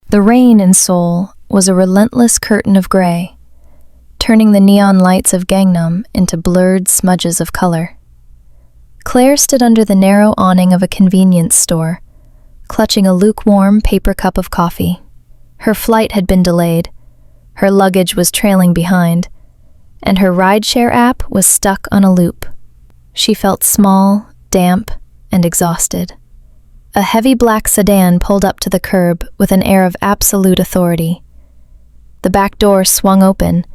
The rain in Seoul was a relentless curtain of gray, turning the neon lights of Gangnam into blurred smudges of color. Claire stood under the narrow awning of a convenience store, clutching a lukewarm paper cup of coffee. Her flight had been delayed, her luggage was trailing behind, and her rideshare app was stuck on a loop. She felt small, damp, and exhausted. A heavy black sedan pulled up to the curb with an air of absolute authority. The back door swung open,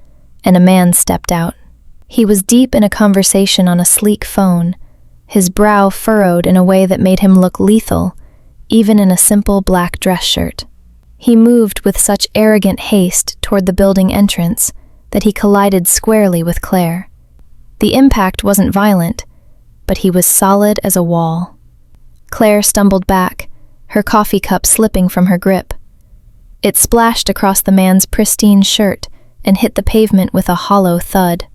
and a man stepped out. He was deep in a conversation on a sleek phone, his brow furrowed in a way that made him look lethal, even in a simple black dress shirt. He moved with such arrogant haste toward the building entrance that he collided squarely with Claire. The impact wasn't violent, but he was solid as a wall. Claire stumbled back, her coffee cup slipping from her grip. It splashed across the man's pristine shirt and hit the pavement with a hollow thud.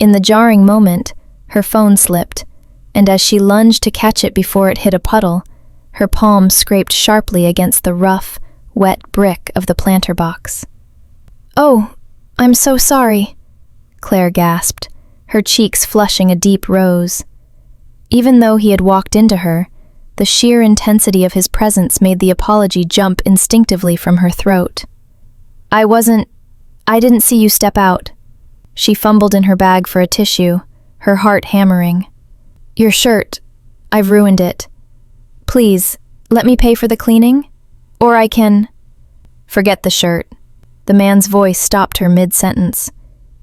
In the jarring moment, her phone slipped, and as she lunged to catch it before it hit a puddle, her palm scraped sharply against the rough, wet brick of the planter box. "Oh, I'm so sorry," Claire gasped, her cheeks flushing a deep rose. Even though he had walked into her, the sheer intensity of his presence made the apology jump instinctively from her throat. I didn't see you step out." She fumbled in her bag for a tissue, her heart hammering. "Your shirt. I've ruined it. Please, let me pay for the cleaning? Or I can—" "Forget the shirt." The man's voice stopped her mid-sentence.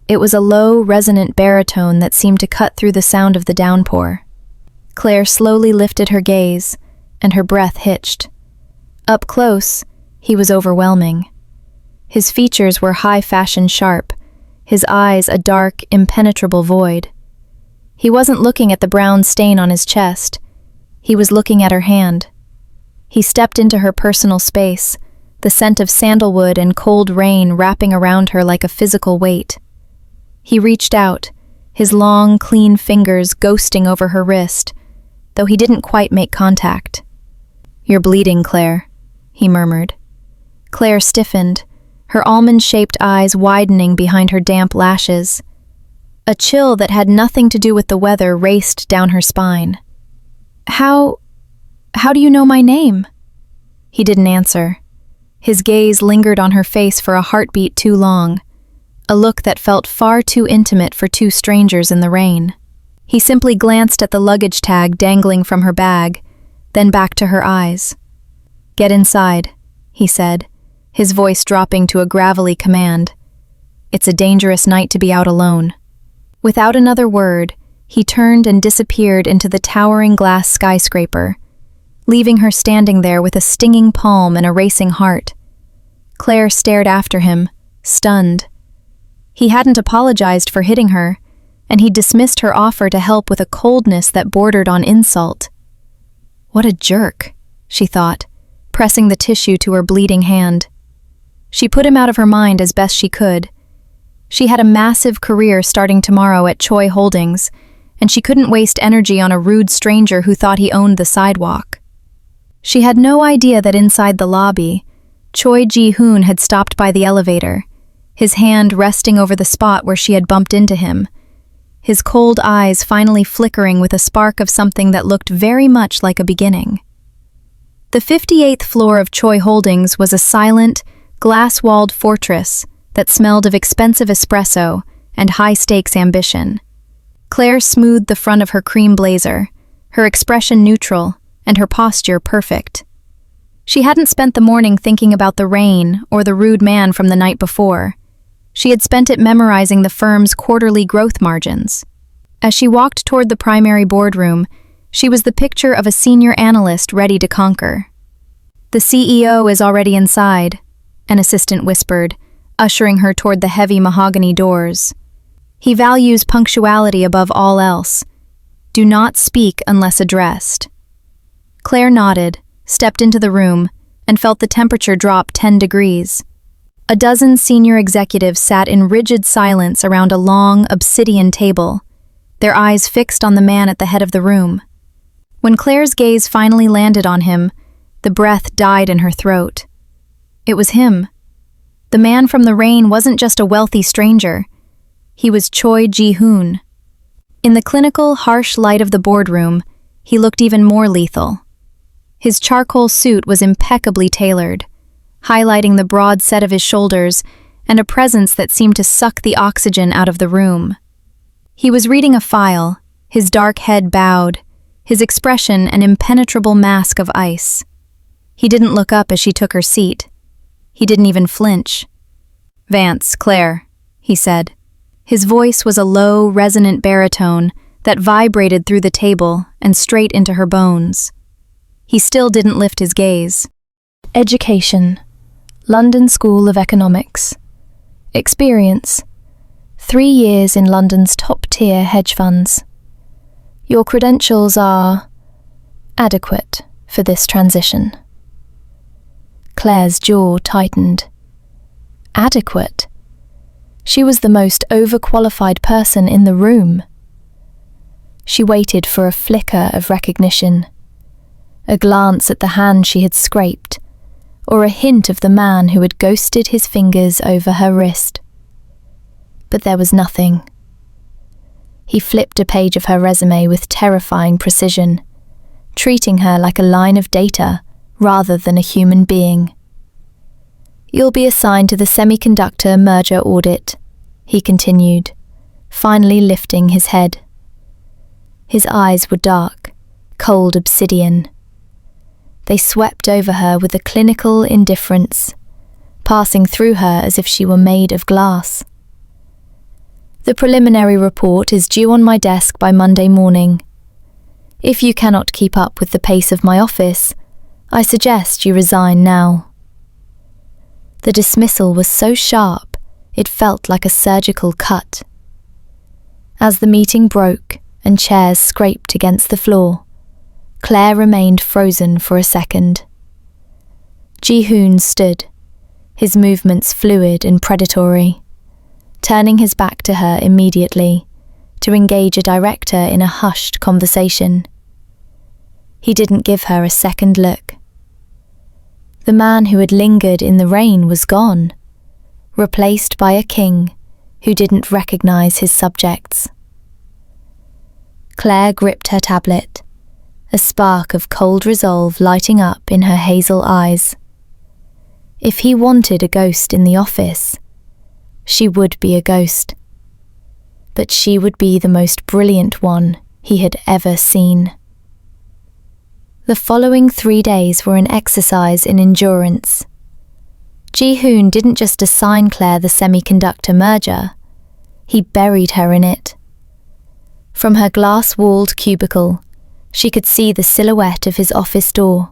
It was a low, resonant baritone that seemed to cut through the sound of the downpour. Claire slowly lifted her gaze, and her breath hitched. Up close, he was overwhelming. His features were high-fashion sharp, his eyes a dark, impenetrable void. He wasn't looking at the brown stain on his chest. He was looking at her hand. He stepped into her personal space, the scent of sandalwood and cold rain wrapping around her like a physical weight. He reached out, his long, clean fingers ghosting over her wrist, though he didn't quite make contact. "You're bleeding, Claire," he murmured. Claire stiffened, her almond-shaped eyes widening behind her damp lashes. A chill that had nothing to do with the weather raced down her spine. How do you know my name?" He didn't answer. His gaze lingered on her face for a heartbeat too long, a look that felt far too intimate for two strangers in the rain. He simply glanced at the luggage tag dangling from her bag, then back to her eyes. "Get inside," he said, his voice dropping to a gravelly command. "It's a dangerous night to be out alone." Without another word, he turned and disappeared into the towering glass skyscraper, leaving her standing there with a stinging palm and a racing heart. Claire stared after him, stunned. He hadn't apologized for hitting her, and he dismissed her offer to help with a coldness that bordered on insult. What a jerk, she thought, pressing the tissue to her bleeding hand. She put him out of her mind as best she could. She had a massive career starting tomorrow at Choi Holdings, and she couldn't waste energy on a rude stranger who thought he owned the sidewalk. She had no idea that inside the lobby, Choi Ji-hoon had stopped by the elevator, his hand resting over the spot where she had bumped into him, his cold eyes finally flickering with a spark of something that looked very much like a beginning. The 58th floor of Choi Holdings was a silent, glass-walled fortress that smelled of expensive espresso and high-stakes ambition. Claire smoothed the front of her cream blazer, her expression neutral and her posture perfect. She hadn't spent the morning thinking about the rain or the rude man from the night before. She had spent it memorizing the firm's quarterly growth margins. As she walked toward the primary boardroom, she was the picture of a senior analyst ready to conquer. "The CEO is already inside," an assistant whispered, ushering her toward the heavy mahogany doors. "He values punctuality above all else. Do not speak unless addressed." Claire nodded, stepped into the room, and felt the temperature drop 10 degrees. A dozen senior executives sat in rigid silence around a long, obsidian table, their eyes fixed on the man at the head of the room. When Claire's gaze finally landed on him, the breath died in her throat. It was him. The man from the rain wasn't just a wealthy stranger. He was Choi Ji-hoon. In the clinical, harsh light of the boardroom, he looked even more lethal. His charcoal suit was impeccably tailored, highlighting the broad set of his shoulders and a presence that seemed to suck the oxygen out of the room. He was reading a file, his dark head bowed, his expression an impenetrable mask of ice. He didn't look up as she took her seat. He didn't even flinch. "Vance, Claire," he said. His voice was a low, resonant baritone that vibrated through the table and straight into her bones. He still didn't lift his gaze. Education. London School of Economics. Experience. 3 years in London's top-tier hedge funds. Your credentials are adequate for this transition. Claire's jaw tightened. Adequate? She was the most overqualified person in the room. She waited for a flicker of recognition, a glance at the hand she had scraped, or a hint of the man who had ghosted his fingers over her wrist. But there was nothing. He flipped a page of her resume with terrifying precision, treating her like a line of data rather than a human being. "You'll be assigned to the semiconductor merger audit," he continued, finally lifting his head. His eyes were dark, cold obsidian. They swept over her with a clinical indifference, passing through her as if she were made of glass. "The preliminary report is due on my desk by Monday morning. If you cannot keep up with the pace of my office, I suggest you resign now." The dismissal was so sharp, it felt like a surgical cut. As the meeting broke and chairs scraped against the floor, Claire remained frozen for a second. Ji-hoon stood, his movements fluid and predatory, turning his back to her immediately to engage a director in a hushed conversation. He didn't give her a second look. The man who had lingered in the rain was gone, replaced by a king who didn't recognize his subjects. Claire gripped her tablet, a spark of cold resolve lighting up in her hazel eyes. If he wanted a ghost in the office, she would be a ghost. But she would be the most brilliant one he had ever seen. The following 3 days were an exercise in endurance. Ji-hoon didn't just assign Claire the semiconductor merger, he buried her in it. From her glass-walled cubicle, she could see the silhouette of his office door,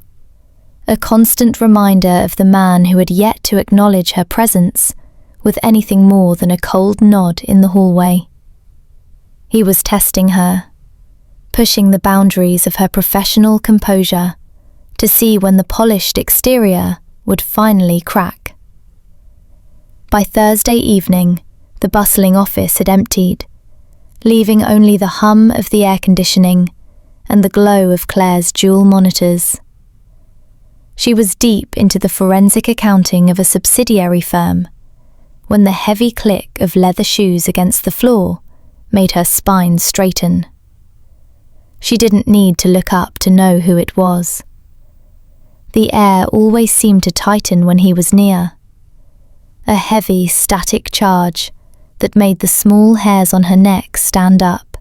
a constant reminder of the man who had yet to acknowledge her presence with anything more than a cold nod in the hallway. He was testing her, pushing the boundaries of her professional composure to see when the polished exterior would finally crack. By Thursday evening, the bustling office had emptied, leaving only the hum of the air conditioning and the glow of Claire's dual monitors. She was deep into the forensic accounting of a subsidiary firm when the heavy click of leather shoes against the floor made her spine straighten. She didn't need to look up to know who it was. The air always seemed to tighten when he was near, a heavy, static charge that made the small hairs on her neck stand up.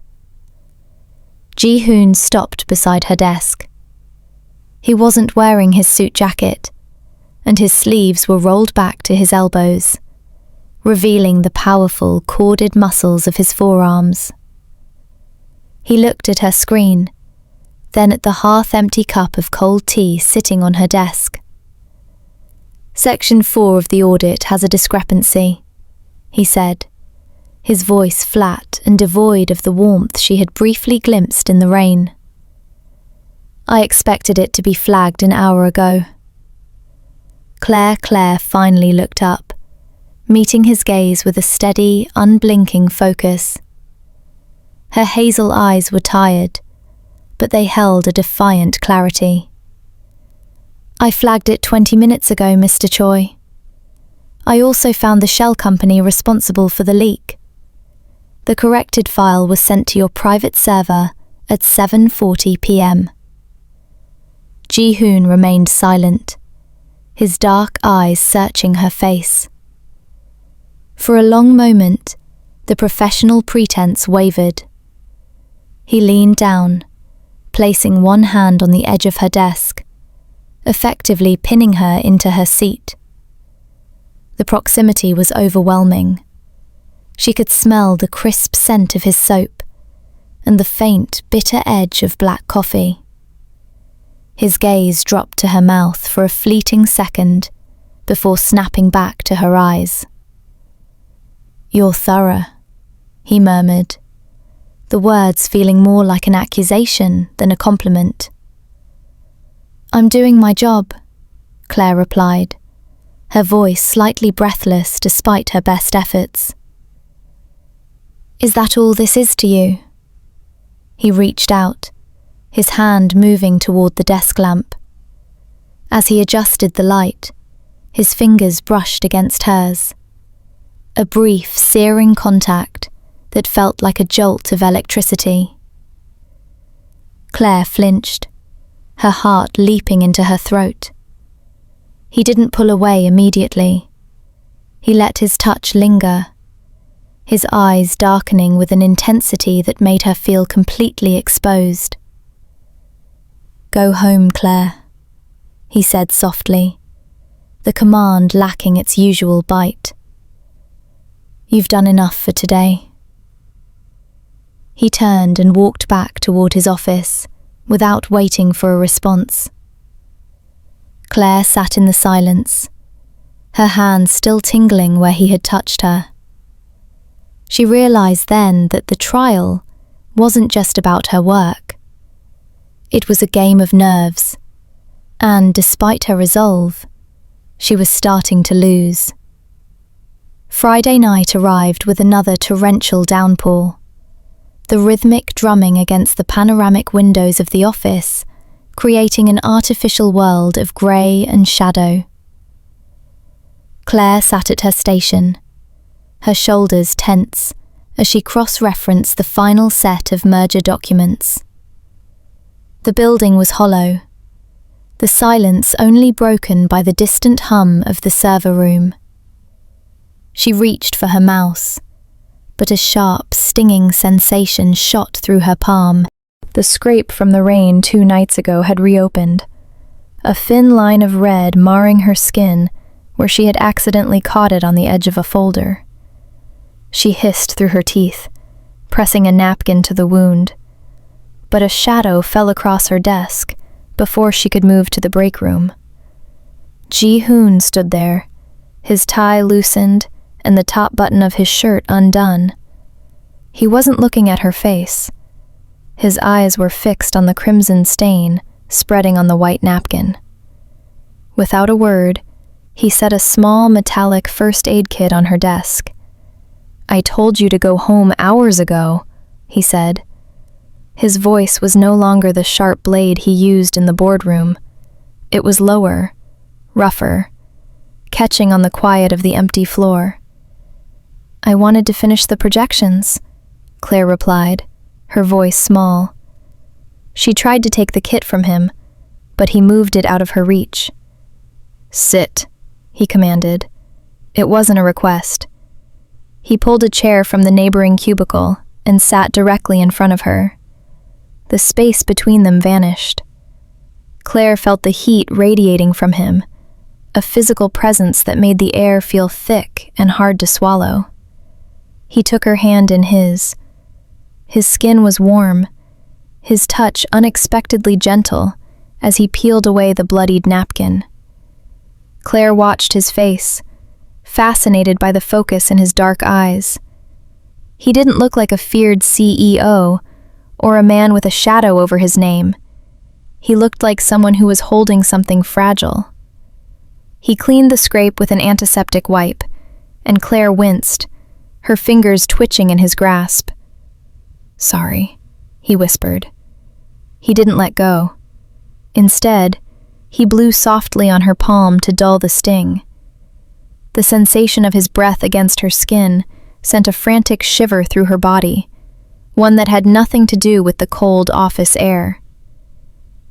Ji-hoon stopped beside her desk. He wasn't wearing his suit jacket, and his sleeves were rolled back to his elbows, revealing the powerful, corded muscles of his forearms. He looked at her screen, then at the half-empty cup of cold tea sitting on her desk. "Section 4 of the audit has a discrepancy," he said, his voice flat and devoid of the warmth she had briefly glimpsed in the rain. "I expected it to be flagged an hour ago." Claire finally looked up, meeting his gaze with a steady, unblinking focus. Her hazel eyes were tired, but they held a defiant clarity. "I flagged it 20 minutes ago, Mr. Choi," I also found the shell company responsible for the leak. The corrected file was sent to your private server at 7:40 p.m. Ji-hoon remained silent, his dark eyes searching her face. For a long moment, the professional pretense wavered. He leaned down, placing one hand on the edge of her desk, effectively pinning her into her seat. The proximity was overwhelming. She could smell the crisp scent of his soap and the faint, bitter edge of black coffee. His gaze dropped to her mouth for a fleeting second before snapping back to her eyes. "You're thorough," he murmured, the words feeling more like an accusation than a compliment. "I'm doing my job," Claire replied, her voice slightly breathless despite her best efforts. "Is that all this is to you?" He reached out, his hand moving toward the desk lamp. As he adjusted the light, his fingers brushed against hers. A brief, searing contact that felt like a jolt of electricity. Claire flinched, her heart leaping into her throat. He didn't pull away immediately. He let his touch linger, his eyes darkening with an intensity that made her feel completely exposed. "Go home, Claire," he said softly, the command lacking its usual bite. "You've done enough for today." He turned and walked back toward his office, without waiting for a response. Claire sat in the silence, her hands still tingling where he had touched her. She realized then that the trial wasn't just about her work. It was a game of nerves, and despite her resolve, she was starting to lose. Friday night arrived with another torrential downpour. The rhythmic drumming against the panoramic windows of the office, creating an artificial world of grey and shadow. Claire sat at her station, her shoulders tense as she cross-referenced the final set of merger documents. The building was hollow, the silence only broken by the distant hum of the server room. She reached for her mouse, but a sharp, stinging sensation shot through her palm. The scrape from the rain 2 nights ago had reopened, a thin line of red marring her skin where she had accidentally caught it on the edge of a folder. She hissed through her teeth, pressing a napkin to the wound, but a shadow fell across her desk before she could move to the break room. Ji-hoon stood there, his tie loosened and the top button of his shirt undone. He wasn't looking at her face. His eyes were fixed on the crimson stain spreading on the white napkin. Without a word, he set a small metallic first aid kit on her desk. "I told you to go home hours ago," he said. His voice was no longer the sharp blade he used in the boardroom. It was lower, rougher, catching on the quiet of the empty floor. "I wanted to finish the projections," Claire replied, her voice small. She tried to take the kit from him, but he moved it out of her reach. "Sit," he commanded. It wasn't a request. He pulled a chair from the neighboring cubicle and sat directly in front of her. The space between them vanished. Claire felt the heat radiating from him, a physical presence that made the air feel thick and hard to swallow. He took her hand in his. His skin was warm, his touch unexpectedly gentle as he peeled away the bloodied napkin. Claire watched his face, fascinated by the focus in his dark eyes. He didn't look like a feared CEO or a man with a shadow over his name. He looked like someone who was holding something fragile. He cleaned the scrape with an antiseptic wipe, and Claire winced, her fingers twitching in his grasp. "Sorry," he whispered. He didn't let go. Instead, he blew softly on her palm to dull the sting. The sensation of his breath against her skin sent a frantic shiver through her body, one that had nothing to do with the cold office air.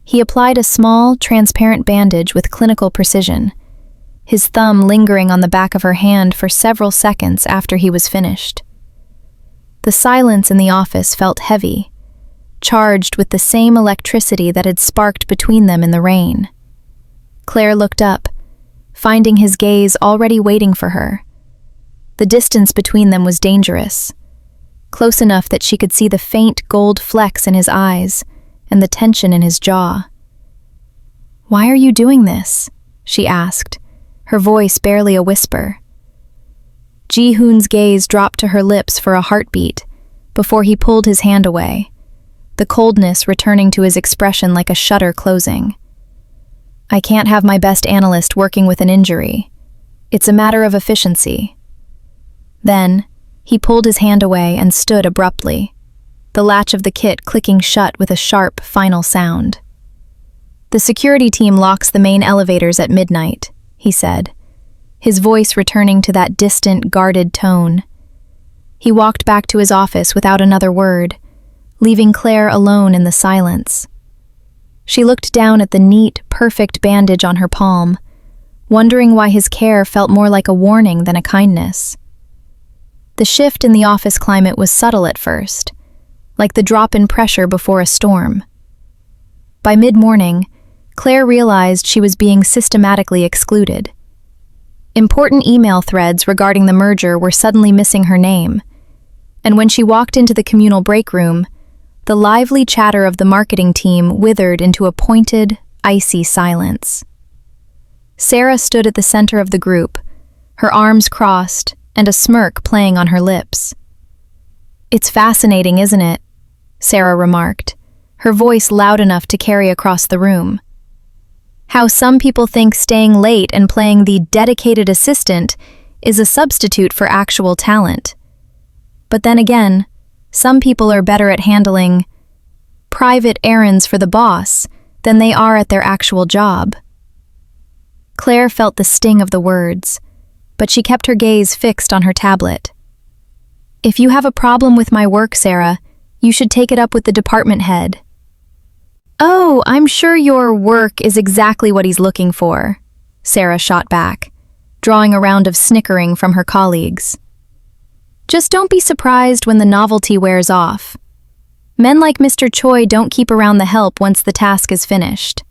He applied a small, transparent bandage with clinical precision, his thumb lingering on the back of her hand for several seconds after he was finished. The silence in the office felt heavy, charged with the same electricity that had sparked between them in the rain. Claire looked up, finding his gaze already waiting for her. The distance between them was dangerous, close enough that she could see the faint gold flecks in his eyes and the tension in his jaw. "Why are you doing this?" she asked, her voice barely a whisper. Ji-hoon's gaze dropped to her lips for a heartbeat before he pulled his hand away, the coldness returning to his expression like a shutter closing. "I can't have my best analyst working with an injury. It's a matter of efficiency." Then, he pulled his hand away and stood abruptly, the latch of the kit clicking shut with a sharp, final sound. "The security team locks the main elevators at midnight," he said, his voice returning to that distant, guarded tone. He walked back to his office without another word, leaving Claire alone in the silence. She looked down at the neat, perfect bandage on her palm, wondering why his care felt more like a warning than a kindness. The shift in the office climate was subtle at first, like the drop in pressure before a storm. By mid-morning, Claire realized she was being systematically excluded. Important email threads regarding the merger were suddenly missing her name, and when she walked into the communal break room, the lively chatter of the marketing team withered into a pointed, icy silence. Sarah stood at the center of the group, her arms crossed and a smirk playing on her lips. "It's fascinating, isn't it?" Sarah remarked, her voice loud enough to carry across the room. "How some people think staying late and playing the dedicated assistant is a substitute for actual talent. But then again, some people are better at handling private errands for the boss than they are at their actual job." Claire felt the sting of the words, but she kept her gaze fixed on her tablet. "If you have a problem with my work, Sarah, you should take it up with the department head." "Oh, I'm sure your work is exactly what he's looking for," Sarah shot back, drawing a round of snickering from her colleagues. "Just don't be surprised when the novelty wears off. Men like Mr. Choi don't keep around the help once the task is finished."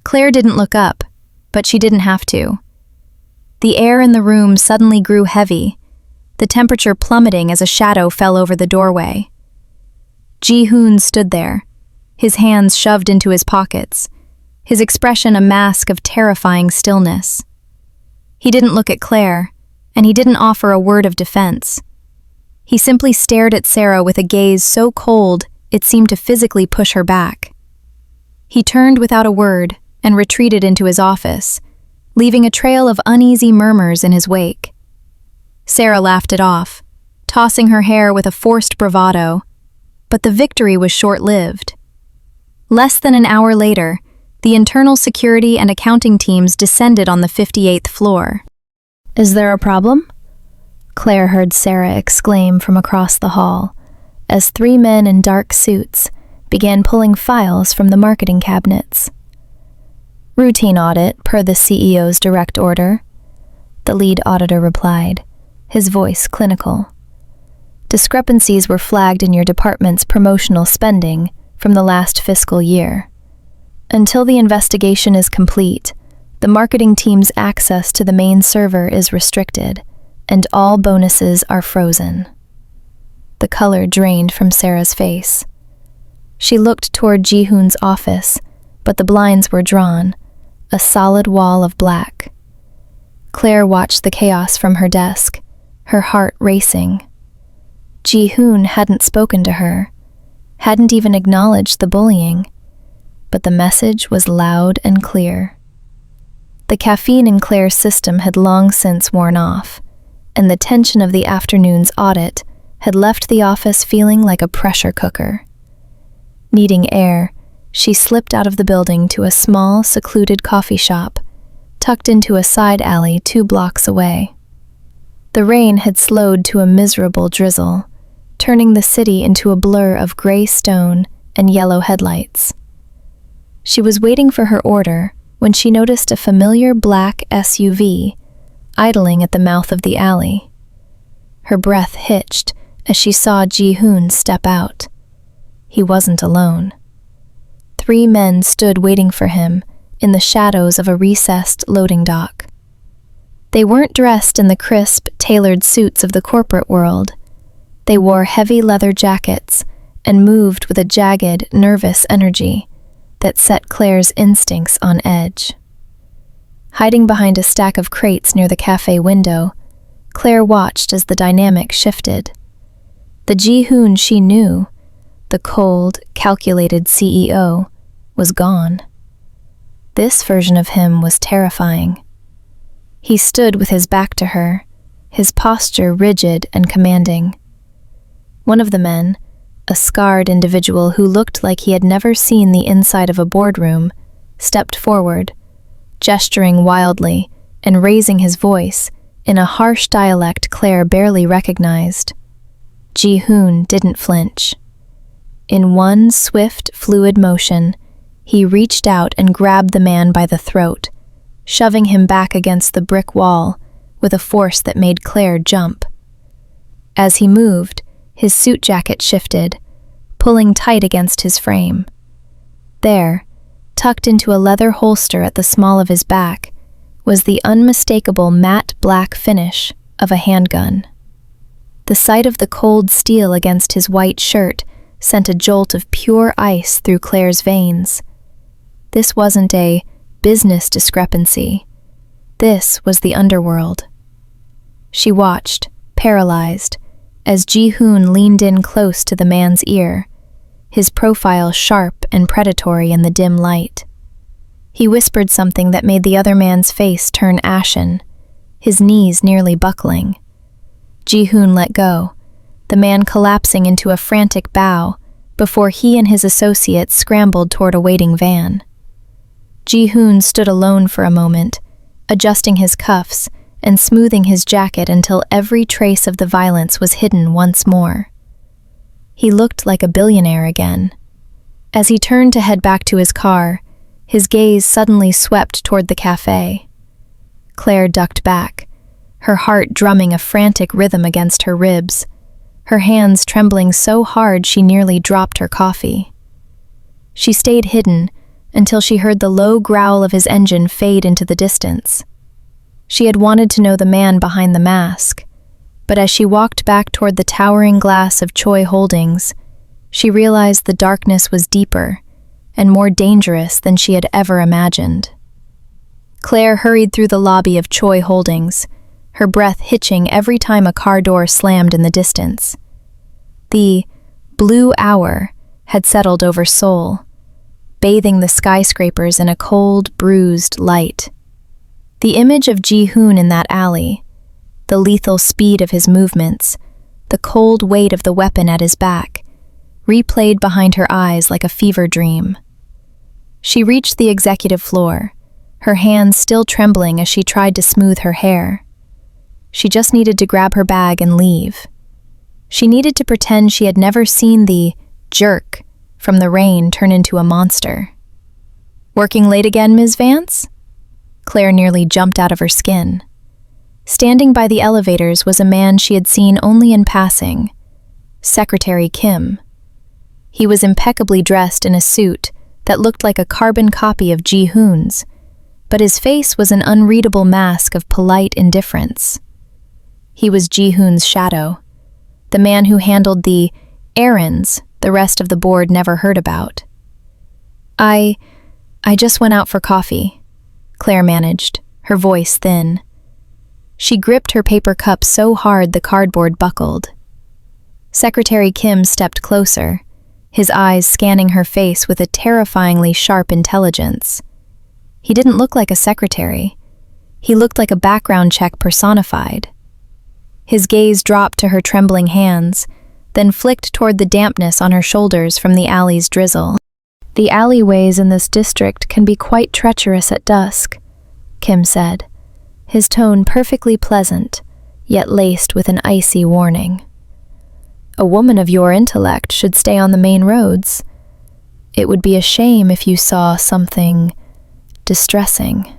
Claire didn't look up, but she didn't have to. The air in the room suddenly grew heavy, the temperature plummeting as a shadow fell over the doorway. Ji-hoon stood there, his hands shoved into his pockets, his expression a mask of terrifying stillness. He didn't look at Claire, and he didn't offer a word of defense. He simply stared at Sarah with a gaze so cold it seemed to physically push her back. He turned without a word and retreated into his office, leaving a trail of uneasy murmurs in his wake. Sarah laughed it off, tossing her hair with a forced bravado, but the victory was short-lived. Less than an hour later, the internal security and accounting teams descended on the 58th floor. "Is there a problem?" Claire heard Sarah exclaim from across the hall, as 3 men in dark suits began pulling files from the marketing cabinets. "Routine audit, per the CEO's direct order," the lead auditor replied, his voice clinical. "Discrepancies were flagged in your department's promotional spending from the last fiscal year. Until the investigation is complete, the marketing team's access to the main server is restricted, and all bonuses are frozen." The color drained from Sarah's face. She looked toward Ji-hoon's office, but the blinds were drawn, a solid wall of black. Claire watched the chaos from her desk, her heart racing. Ji-hoon hadn't spoken to her, hadn't even acknowledged the bullying, but the message was loud and clear. The caffeine in Claire's system had long since worn off, and the tension of the afternoon's audit had left the office feeling like a pressure cooker. Needing air, she slipped out of the building to a small, secluded coffee shop, tucked into a side alley 2 blocks away. The rain had slowed to a miserable drizzle, turning the city into a blur of gray stone and yellow headlights. She was waiting for her order when she noticed a familiar black SUV idling at the mouth of the alley. Her breath hitched as she saw Ji-hoon step out. He wasn't alone. 3 men stood waiting for him in the shadows of a recessed loading dock. They weren't dressed in the crisp, tailored suits of the corporate world. They wore heavy leather jackets and moved with a jagged, nervous energy that set Claire's instincts on edge. Hiding behind a stack of crates near the cafe window, Claire watched as the dynamic shifted. The Ji-hoon she knew, the cold, calculated CEO, was gone. This version of him was terrifying. He stood with his back to her, his posture rigid and commanding. One of the men, a scarred individual who looked like he had never seen the inside of a boardroom, stepped forward, gesturing wildly and raising his voice in a harsh dialect Claire barely recognized. Ji-hoon didn't flinch. In one swift, fluid motion, he reached out and grabbed the man by the throat, shoving him back against the brick wall with a force that made Claire jump. As he moved, his suit jacket shifted, pulling tight against his frame. There, tucked into a leather holster at the small of his back, was the unmistakable matte black finish of a handgun. The sight of the cold steel against his white shirt sent a jolt of pure ice through Claire's veins. This wasn't a business discrepancy. This was the underworld. She watched, paralyzed, as Ji-hoon leaned in close to the man's ear, his profile sharp and predatory in the dim light. He whispered something that made the other man's face turn ashen, his knees nearly buckling. Ji-hoon let go, the man collapsing into a frantic bow before he and his associates scrambled toward a waiting van. Ji-hoon stood alone for a moment, adjusting his cuffs and smoothing his jacket until every trace of the violence was hidden once more. He looked like a billionaire again. As he turned to head back to his car, his gaze suddenly swept toward the cafe. Claire ducked back, her heart drumming a frantic rhythm against her ribs, her hands trembling so hard she nearly dropped her coffee. She stayed hidden until she heard the low growl of his engine fade into the distance. She had wanted to know the man behind the mask, but as she walked back toward the towering glass of Choi Holdings, she realized the darkness was deeper and more dangerous than she had ever imagined. Claire hurried through the lobby of Choi Holdings, her breath hitching every time a car door slammed in the distance. The blue hour had settled over Seoul, bathing the skyscrapers in a cold, bruised light. The image of Ji-hoon in that alley, the lethal speed of his movements, the cold weight of the weapon at his back, replayed behind her eyes like a fever dream. She reached the executive floor, her hands still trembling as she tried to smooth her hair. She just needed to grab her bag and leave. She needed to pretend she had never seen the jerk from the rain turn into a monster. "Working late again, Ms. Vance?" Claire nearly jumped out of her skin. Standing by the elevators was a man she had seen only in passing, Secretary Kim. He was impeccably dressed in a suit that looked like a carbon copy of Ji-hoon's, but his face was an unreadable mask of polite indifference. He was Ji-hoon's shadow, the man who handled the errands the rest of the board never heard about. I just went out for coffee," Claire managed, her voice thin. She gripped her paper cup so hard the cardboard buckled. Secretary Kim stepped closer, his eyes scanning her face with a terrifyingly sharp intelligence. He didn't look like a secretary. He looked like a background check personified. His gaze dropped to her trembling hands, then flicked toward the dampness on her shoulders from the alley's drizzle. The alleyways in this district can be quite treacherous at dusk, Kim said, his tone perfectly pleasant, yet laced with an icy warning. A woman of your intellect should stay on the main roads. It would be a shame if you saw something distressing.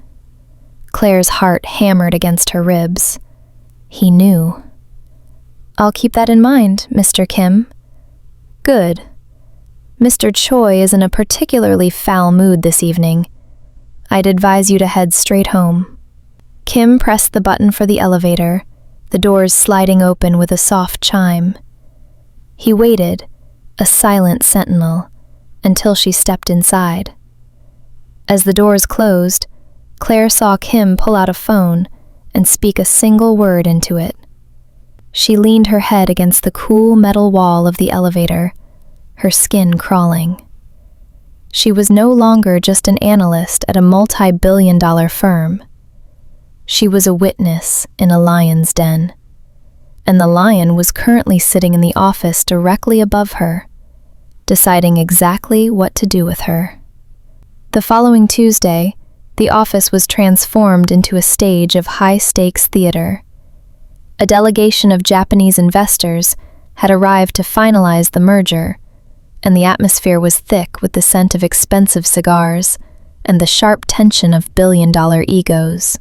Claire's heart hammered against her ribs. He knew. I'll keep that in mind, Mr. Kim. Good. Mr. Choi is in a particularly foul mood this evening. I'd advise you to head straight home. Kim pressed the button for the elevator, the doors sliding open with a soft chime. He waited, a silent sentinel, until she stepped inside. As the doors closed, Claire saw Kim pull out a phone and speak a single word into it. She leaned her head against the cool metal wall of the elevator, her skin crawling. She was no longer just an analyst at a multi-billion-dollar firm. She was a witness in a lion's den, and the lion was currently sitting in the office directly above her, deciding exactly what to do with her. The following Tuesday, the office was transformed into a stage of high-stakes theater. A delegation of Japanese investors had arrived to finalize the merger, and the atmosphere was thick with the scent of expensive cigars and the sharp tension of billion-dollar egos.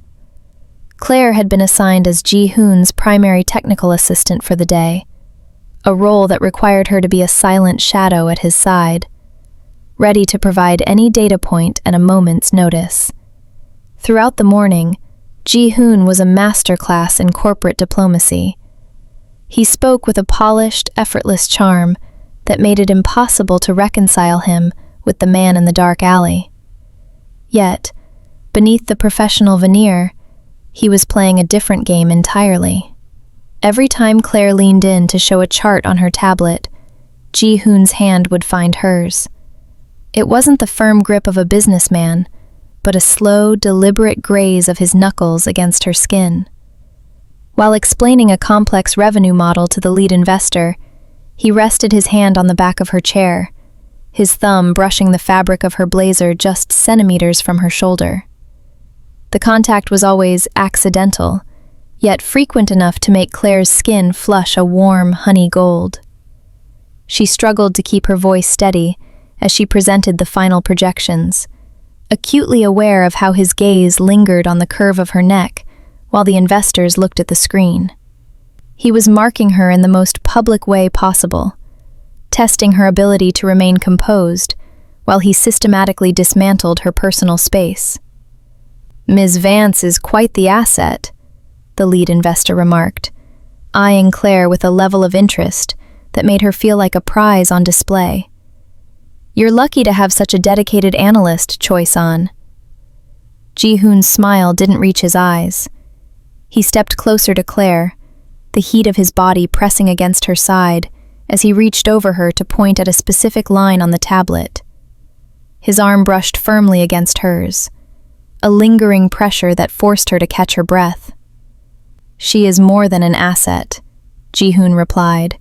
Claire had been assigned as Ji-hoon's primary technical assistant for the day, a role that required her to be a silent shadow at his side, ready to provide any data point at a moment's notice. Throughout the morning, Ji-hoon was a masterclass in corporate diplomacy. He spoke with a polished, effortless charm that made it impossible to reconcile him with the man in the dark alley. Yet, beneath the professional veneer, he was playing a different game entirely. Every time Claire leaned in to show a chart on her tablet, Ji-hoon's hand would find hers. It wasn't the firm grip of a businessman, but a slow, deliberate graze of his knuckles against her skin. While explaining a complex revenue model to the lead investor, he rested his hand on the back of her chair, his thumb brushing the fabric of her blazer just centimeters from her shoulder. The contact was always accidental, yet frequent enough to make Claire's skin flush a warm honey gold. She struggled to keep her voice steady as she presented the final projections, acutely aware of how his gaze lingered on the curve of her neck while the investors looked at the screen. He was marking her in the most public way possible, testing her ability to remain composed while he systematically dismantled her personal space. Ms. Vance is quite the asset, the lead investor remarked, eyeing Claire with a level of interest that made her feel like a prize on display. You're lucky to have such a dedicated analyst, Choi-san. Ji-hoon's smile didn't reach his eyes. He stepped closer to Claire, the heat of his body pressing against her side as he reached over her to point at a specific line on the tablet. His arm brushed firmly against hers, a lingering pressure that forced her to catch her breath. She is more than an asset, Ji-hoon replied,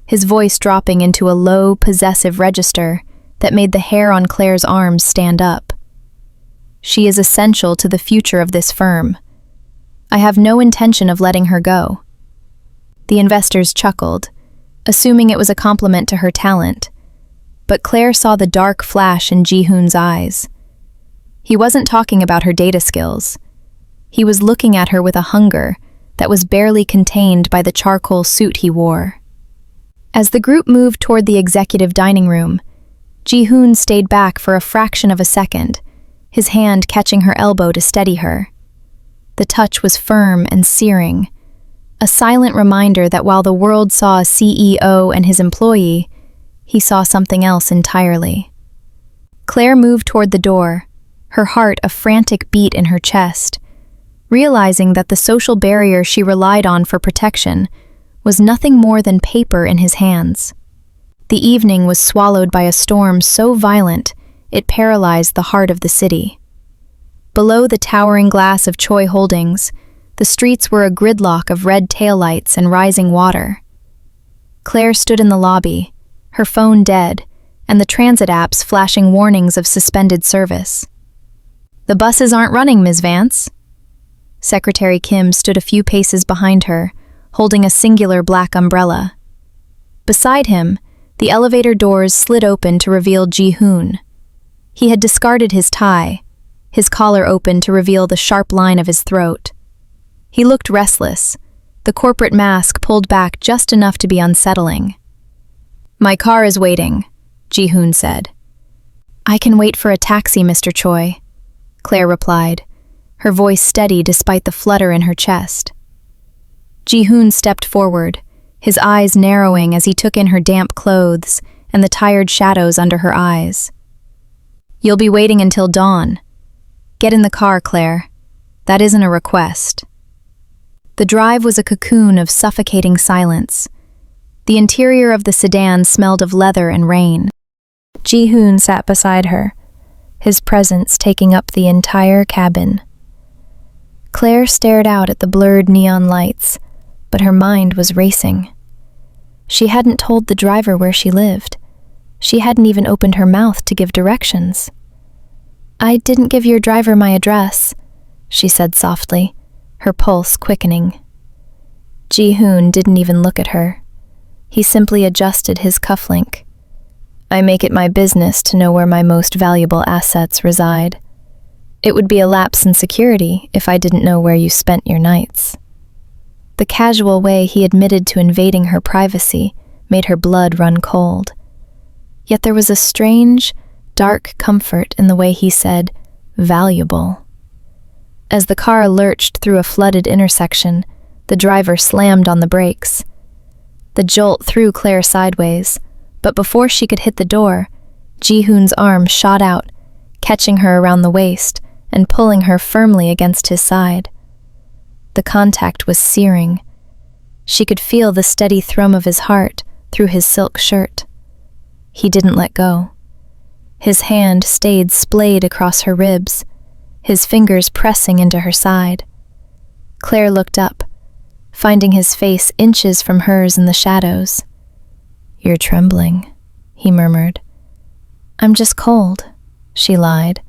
his voice dropping into a low, possessive register that made the hair on Claire's arms stand up. She is essential to the future of this firm. I have no intention of letting her go. The investors chuckled, assuming it was a compliment to her talent, but Claire saw the dark flash in Ji-hoon's eyes. He wasn't talking about her data skills. He was looking at her with a hunger that was barely contained by the charcoal suit he wore. As the group moved toward the executive dining room, Ji-hoon stayed back for a fraction of a second, his hand catching her elbow to steady her. The touch was firm and searing, a silent reminder that while the world saw a CEO and his employee, he saw something else entirely. Claire moved toward the door, her heart a frantic beat in her chest, realizing that the social barrier she relied on for protection was nothing more than paper in his hands. The evening was swallowed by a storm so violent it paralyzed the heart of the city. Below the towering glass of Choi Holdings, the streets were a gridlock of red taillights and rising water. Claire stood in the lobby, her phone dead, and the transit apps flashing warnings of suspended service. The buses aren't running, Ms. Vance, Secretary Kim stood a few paces behind her, holding a singular black umbrella. Beside him, the elevator doors slid open to reveal Ji-hoon. He had discarded his tie, his collar open to reveal the sharp line of his throat. He looked restless, the corporate mask pulled back just enough to be unsettling. "My car is waiting," Ji-hoon said. "I can wait for a taxi, Mr. Choi," Claire replied, her voice steady despite the flutter in her chest. Ji-hoon stepped forward, his eyes narrowing as he took in her damp clothes and the tired shadows under her eyes. "You'll be waiting until dawn. Get in the car, Claire. That isn't a request." The drive was a cocoon of suffocating silence. The interior of the sedan smelled of leather and rain. Ji-hoon sat beside her, his presence taking up the entire cabin. Claire stared out at the blurred neon lights, but her mind was racing. She hadn't told the driver where she lived. She hadn't even opened her mouth to give directions. "I didn't give your driver my address," she said softly, her pulse quickening. Ji-hoon didn't even look at her. He simply adjusted his cufflink. "I make it my business to know where my most valuable assets reside. It would be a lapse in security if I didn't know where you spent your nights." The casual way he admitted to invading her privacy made her blood run cold. Yet there was a strange, dark comfort in the way he said, "valuable." As the car lurched through a flooded intersection, the driver slammed on the brakes. The jolt threw Claire sideways, but before she could hit the door, Ji-hoon's arm shot out, catching her around the waist and pulling her firmly against his side. The contact was searing. She could feel the steady thrum of his heart through his silk shirt. He didn't let go. His hand stayed splayed across her ribs, his fingers pressing into her side. Claire looked up, finding his face inches from hers in the shadows. "You're trembling," he murmured. "I'm just cold," she lied.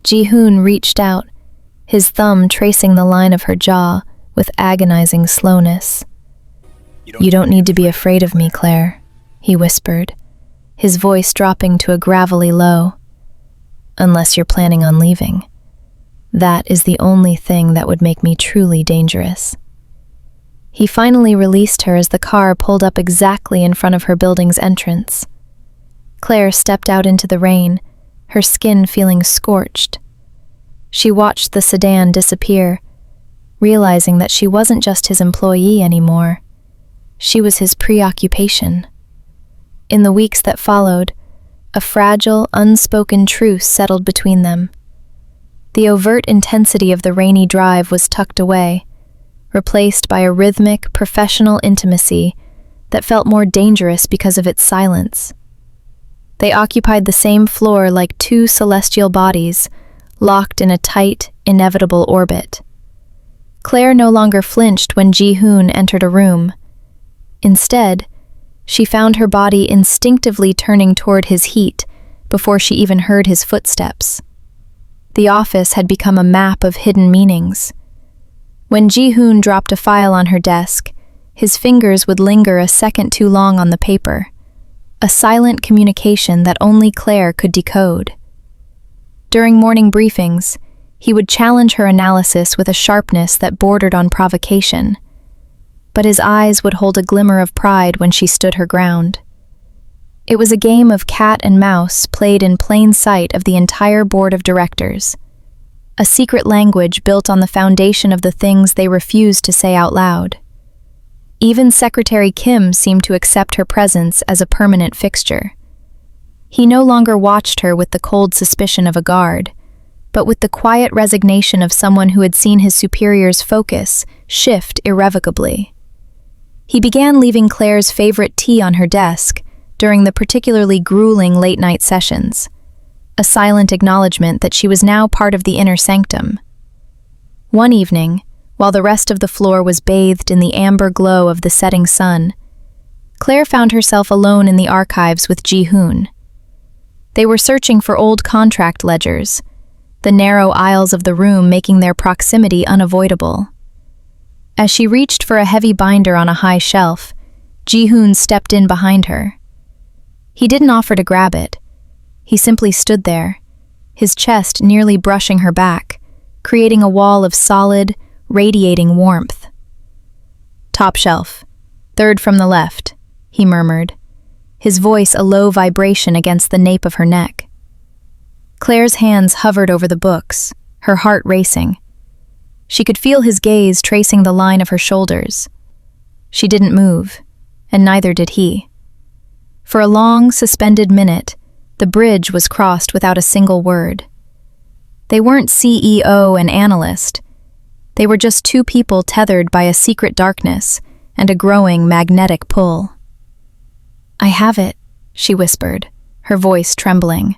Ji-hoon reached out, his thumb tracing the line of her jaw with agonizing slowness. "You don't need to be afraid of me, Claire," he whispered, his voice dropping to a gravelly low. "Unless you're planning on leaving. That is the only thing that would make me truly dangerous." He finally released her as the car pulled up exactly in front of her building's entrance. Claire stepped out into the rain, her skin feeling scorched. She watched the sedan disappear, realizing that she wasn't just his employee anymore. She was his preoccupation. In the weeks that followed, a fragile, unspoken truce settled between them. The overt intensity of the rainy drive was tucked away, replaced by a rhythmic, professional intimacy that felt more dangerous because of its silence. They occupied the same floor like two celestial bodies, locked in a tight, inevitable orbit. Claire no longer flinched when Ji-hoon entered a room. Instead, she found her body instinctively turning toward his heat before she even heard his footsteps. The office had become a map of hidden meanings. When Ji-hoon dropped a file on her desk, his fingers would linger a second too long on the paper, a silent communication that only Claire could decode. During morning briefings, he would challenge her analysis with a sharpness that bordered on provocation, but his eyes would hold a glimmer of pride when she stood her ground. It was a game of cat and mouse played in plain sight of the entire board of directors, a secret language built on the foundation of the things they refused to say out loud. Even Secretary Kim seemed to accept her presence as a permanent fixture. He no longer watched her with the cold suspicion of a guard, but with the quiet resignation of someone who had seen his superior's focus shift irrevocably. He began leaving Claire's favorite tea on her desk during the particularly grueling late-night sessions, a silent acknowledgement that she was now part of the inner sanctum. One evening, while the rest of the floor was bathed in the amber glow of the setting sun, Claire found herself alone in the archives with Ji-hoon. They were searching for old contract ledgers, the narrow aisles of the room making their proximity unavoidable. As she reached for a heavy binder on a high shelf, Ji-hoon stepped in behind her. He didn't offer to grab it. He simply stood there, his chest nearly brushing her back, creating a wall of solid, radiating warmth. "Top shelf, third from the left," he murmured, his voice a low vibration against the nape of her neck. Claire's hands hovered over the books, her heart racing. She could feel his gaze tracing the line of her shoulders. She didn't move, and neither did he. For a long, suspended minute, the bridge was crossed without a single word. They weren't CEO and analyst. They were just two people tethered by a secret darkness and a growing magnetic pull. "I have it," she whispered, her voice trembling.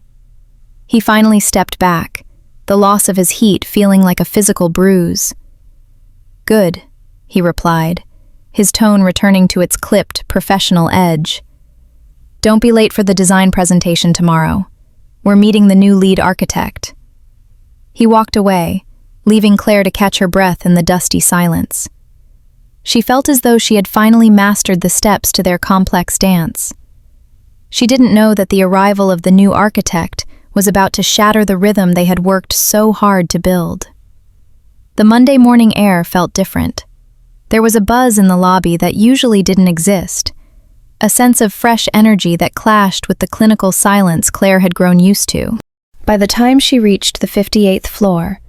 He finally stepped back, the loss of his heat feeling like a physical bruise. "Good," he replied, his tone returning to its clipped, professional edge. "Don't be late for the design presentation tomorrow. We're meeting the new lead architect." He walked away, leaving Claire to catch her breath in the dusty silence. She felt as though she had finally mastered the steps to their complex dance. She didn't know that the arrival of the new architect was about to shatter the rhythm they had worked so hard to build. The Monday morning air felt different. There was a buzz in the lobby that usually didn't exist, a sense of fresh energy that clashed with the clinical silence Claire had grown used to. By the time she reached the 58th floor,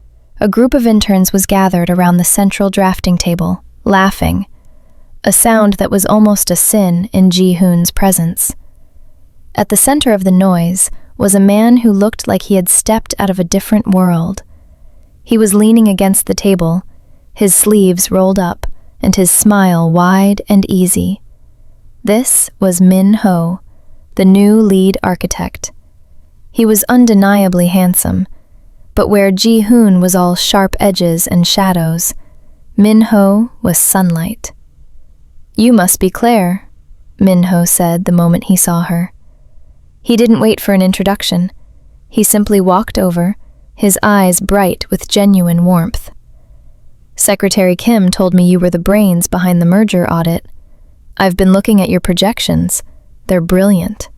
a group of interns was gathered around the central drafting table, laughing, a sound that was almost a sin in Ji-hoon's presence. At the center of the noise was a man who looked like he had stepped out of a different world. He was leaning against the table, his sleeves rolled up, and his smile wide and easy. This was Min Ho, the new lead architect. He was undeniably handsome, but where Ji-hoon was all sharp edges and shadows, Min Ho was sunlight. "You must be Claire," Min Ho said the moment he saw her. He didn't wait for an introduction. He simply walked over, his eyes bright with genuine warmth. "Secretary Kim told me you were the brains behind the merger audit. I've been looking at your projections. They're brilliant."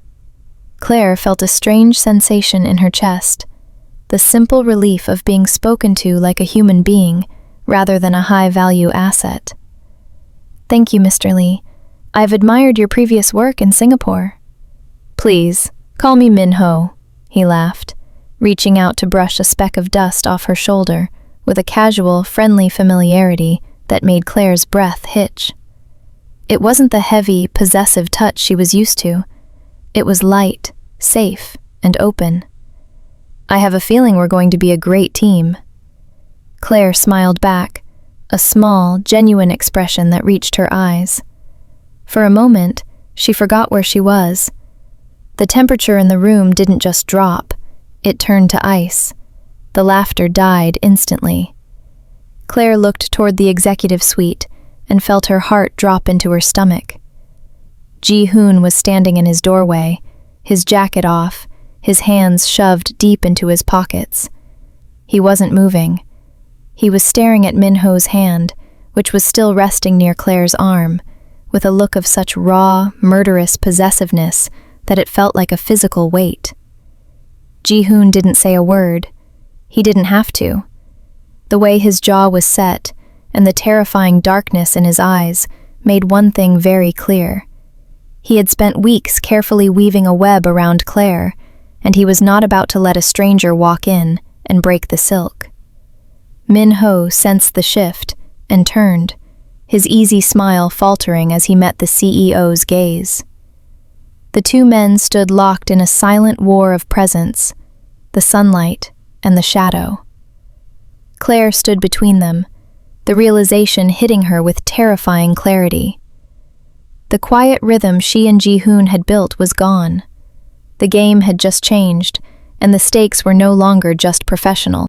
Claire felt a strange sensation in her chest, the simple relief of being spoken to like a human being rather than a high-value asset. "Thank you, Mr. Lee. I've admired your previous work in Singapore." "Please, call me Min Ho," he laughed, reaching out to brush a speck of dust off her shoulder with a casual, friendly familiarity that made Claire's breath hitch. It wasn't the heavy, possessive touch she was used to. It was light, safe, and open. "I have a feeling we're going to be a great team." Claire smiled back, a small, genuine expression that reached her eyes. For a moment, she forgot where she was. The temperature in the room didn't just drop, it turned to ice. The laughter died instantly. Claire looked toward the executive suite and felt her heart drop into her stomach. Ji-hoon was standing in his doorway, his jacket off, his hands shoved deep into his pockets. He wasn't moving. He was staring at Min Ho's hand, which was still resting near Claire's arm, with a look of such raw, murderous possessiveness that it felt like a physical weight. Ji-hoon didn't say a word. He didn't have to. The way his jaw was set and the terrifying darkness in his eyes made one thing very clear. He had spent weeks carefully weaving a web around Claire, and he was not about to let a stranger walk in and break the silk. Min Ho sensed the shift and turned, his easy smile faltering as he met the CEO's gaze. The two men stood locked in a silent war of presence, the sunlight and the shadow. Claire stood between them, the realization hitting her with terrifying clarity. The quiet rhythm she and Ji-hoon had built was gone. The game had just changed, and the stakes were no longer just professional.